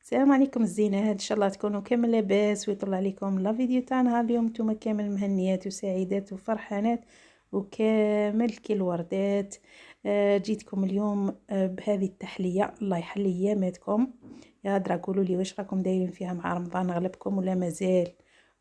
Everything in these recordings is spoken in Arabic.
السلام عليكم الزينات، ان شاء الله تكونوا كامل لاباس ويطلع عليكم لا فيديو تاعنا اليوم. نتوما كامل مهنيات وسعيدات وفرحانات وكامل كي الوردات. جيتكم اليوم بهذه التحليه. الله يحلي اياماتكم. يا درا قولوا لي واش راكم دايرين فيها مع رمضان؟ غلبكم ولا مازال؟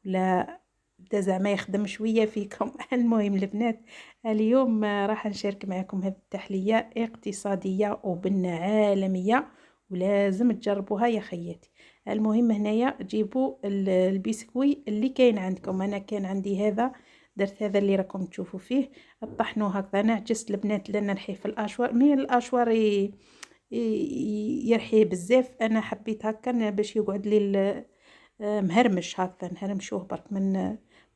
ولا بدا زعما يخدم شويه فيكم؟ المهم البنات، اليوم راح نشارك معكم هذه التحليه اقتصاديه وبنه عالميه ولازم تجربوها يا خياتي. المهم هنايا تجيبوا البسكوي اللي كاين عندكم. انا كان عندي هذا، درت هذا اللي راكم تشوفوا فيه. طحنوه هكذا. انا عجزت البنات لان نحيه في الاشوار، من الاشوار يرحيه بزاف. انا حبيت هكا باش يقعد لي مهرمش هكذا، نهرمشوه برك من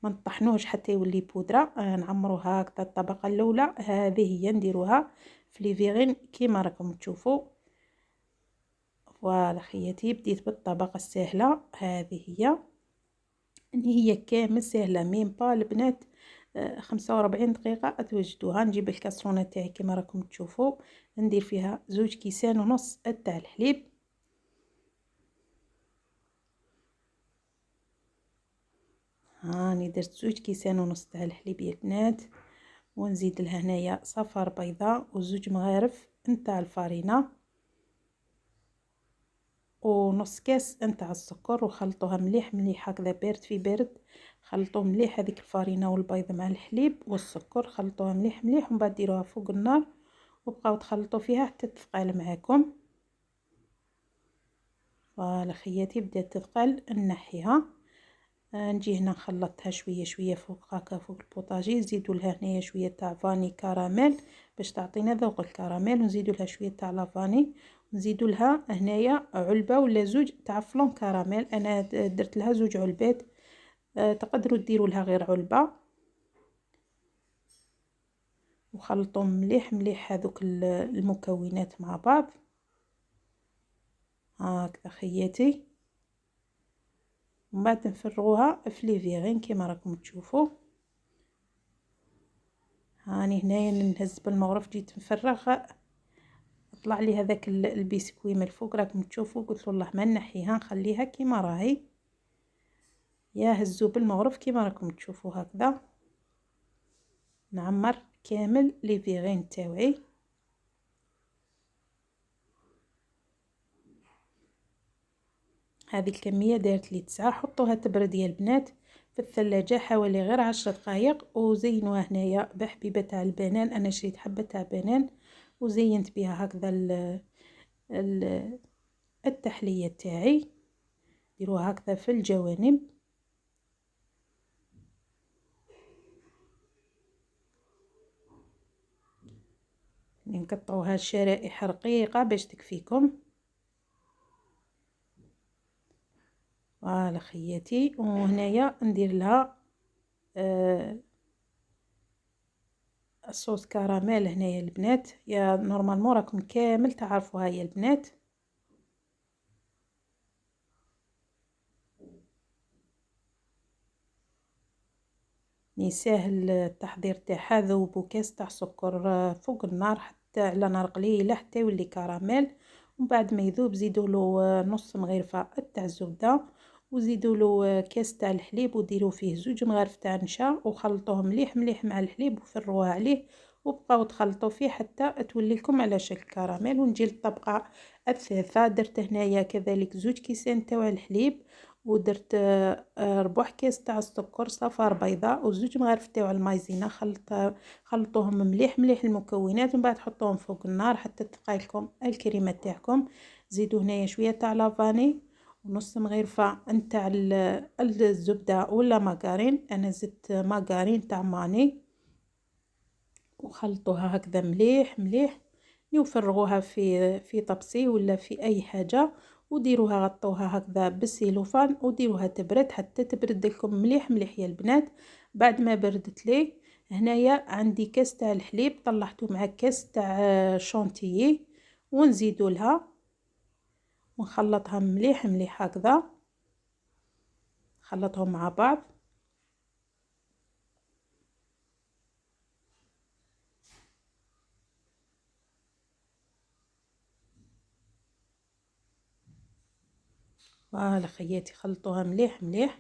ما نطحنوهش حتى يولي بودره. نعمروها هكذا. الطبقه الاولى هذه هي نديروها في لي فيغين كيما راكم تشوفوا. فوالا خياتي، بديت بالطبقة السهلة هذه هي. هي كامل سهلة ميم با البنات. 45 دقيقة توجدوها. نجيب الكاسرونة تاعي كما راكم تشوفوا، ندير فيها 2 كيسان ونص تاع الحليب. هاني درت 2 كيسان ونص تاع الحليب يا البنات، ونزيد لها هنايا صفر بيضاء و2 مغارف نتاع الفارينة ونص كاس نتاع السكر، وخلطوها مليح مليح هكذا بارد في بارد. خلطوا مليح هذيك الفارينه والبيض مع الحليب والسكر، خلطوها مليح مليح ومن بعد ديروها فوق النار وبقاو تخلطوا فيها حتى تثقل معاكم. فوالا خياتي، بدات تثقل نحيها. نجي هنا نخلطها شويه شويه فوق هكا فوق البوطاجي. نزيدوا لها هنايا شويه تاع فاني كراميل باش تعطينا ذوق الكراميل، ونزيدوا لها شويه تاع لافاني، نزيدوا لها هنايا علبه ولا زوج تاع فلون كراميل. انا درت لها 2 علبات. تقدروا ديروا لها غير علبه. وخلطوا مليح مليح هذوك المكونات مع بعض هكذا خياتي. ومن بعد نفرغوها في لي فيغين كما راكم تشوفوا. هاني هنايا نهز بالمغرف جيت نفرغ، طلع لي هذاك البسكوي من الفوق راكم تشوفوا. قلت والله ما نحيها نخليها كيما راهي. يا هزو بالمغرف كيما راكم تشوفوا هكذا. نعمر كامل لي فيغين تاوعي. هذه الكميه دارت لي 9. حطوها تبرد يا البنات في الثلاجه حوالي غير 10 دقائق. وزينوها هنايا بحبيبه تاع البنان. انا شريت حبه تاع بنان وزينت بها هكذا التحليه تاعي. ديروها هكذا في الجوانب. نقطعوها شرائح رقيقه باش تكفيكم. فوالا خياتي. وهنايا ندير لها الصوص كراميل هنايا البنات. يا نورمالمون راكم كامل تعرفوها يا البنات. ساهل التحضير تاعها. ذوبوا كاس تاع سكر فوق النار حتى على نار قليله حتى يولي كراميل. ومن بعد ما يذوب زيدوا له نص مغرفه تاع الزبده، وزيدوا له كاس تاع الحليب، وديروا فيه 2 مغارف تاع نشا وخلطوه مليح مليح مع الحليب وفروها عليه وبقاو تخلطوا فيه حتى تولي لكم على شكل كراميل. ونجي للطبقه الثالثه. درت هنايا كذلك 2 كيسان تاع الحليب، ودرت 4 كاس تاع السكر، صفار بيضاء و2 مغارف تاع المايزينا. خلطوهم مليح مليح المكونات ومن بعد حطوهم فوق النار حتى تلقايلكم الكريمه تاعكم. زيدوا هنايا شويه تاع لافاني ونص مغرفه نتاع الزبده ولا ماغارين. انا زدت ماغارين تاع ماني. وخلطوها هكذا مليح مليح. وفرغوها في طبسي ولا في اي حاجه، وديروها غطوها هكذا بالسيلوفان وديروها تبرد حتى تبرد لكم مليح مليح يا البنات. بعد ما بردت لي هنايا عندي كاس تاع الحليب طلعته مع كاس تاع شونتيي، ونزيدوا لها ونخلطها مليح مليح هكذا. خلطهم مع بعض. فوالا خياتي، خلطوها مليح مليح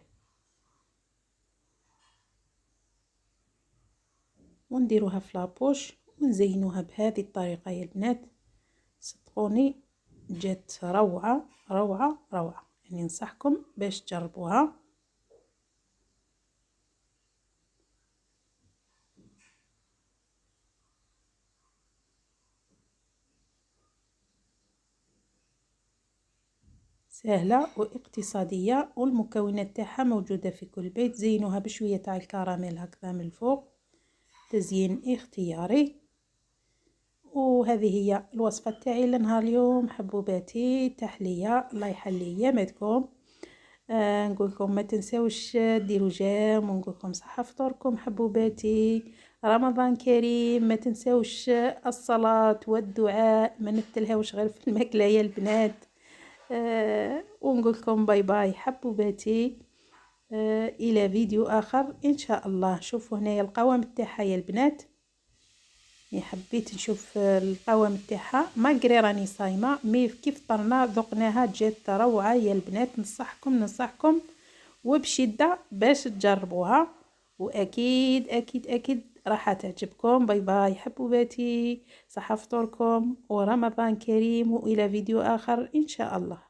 ونديروها في لابوش ونزينوها بهذه الطريقة يا البنات. صدقوني جات روعة روعة روعة، يعني ننصحكم باش تجربوها. سهلة واقتصادية والمكونات تاعها موجودة في كل بيت. زينوها بشوية تاع الكراميل هكذا من الفوق، تزيين اختياري. وهذه هي الوصفة تاعي لنهار اليوم حبوباتي. تحلية الله يحلي ياماتكم. نقولكم ما تنساوش ديروا جيم، ونقولكم صحة فطوركم حبوباتي. رمضان كريم، ما تنساوش الصلاة والدعاء، ما نتلهوش غير في الماكلة يا البنات. ونقولكم باي باي حبوباتي. الى فيديو اخر ان شاء الله. شوفوا هنايا القوام تاعها يا البنات، يعني حبيت نشوف القوام تاعها ماغري راني صايمه، مي كيف طرنا ذقناها جات روعه يا البنات. ننصحكم وبشده باش تجربوها، واكيد اكيد اكيد راح تعجبكم. باي باي حبوباتي، صحه فطوركم ورمضان كريم، والى فيديو اخر ان شاء الله.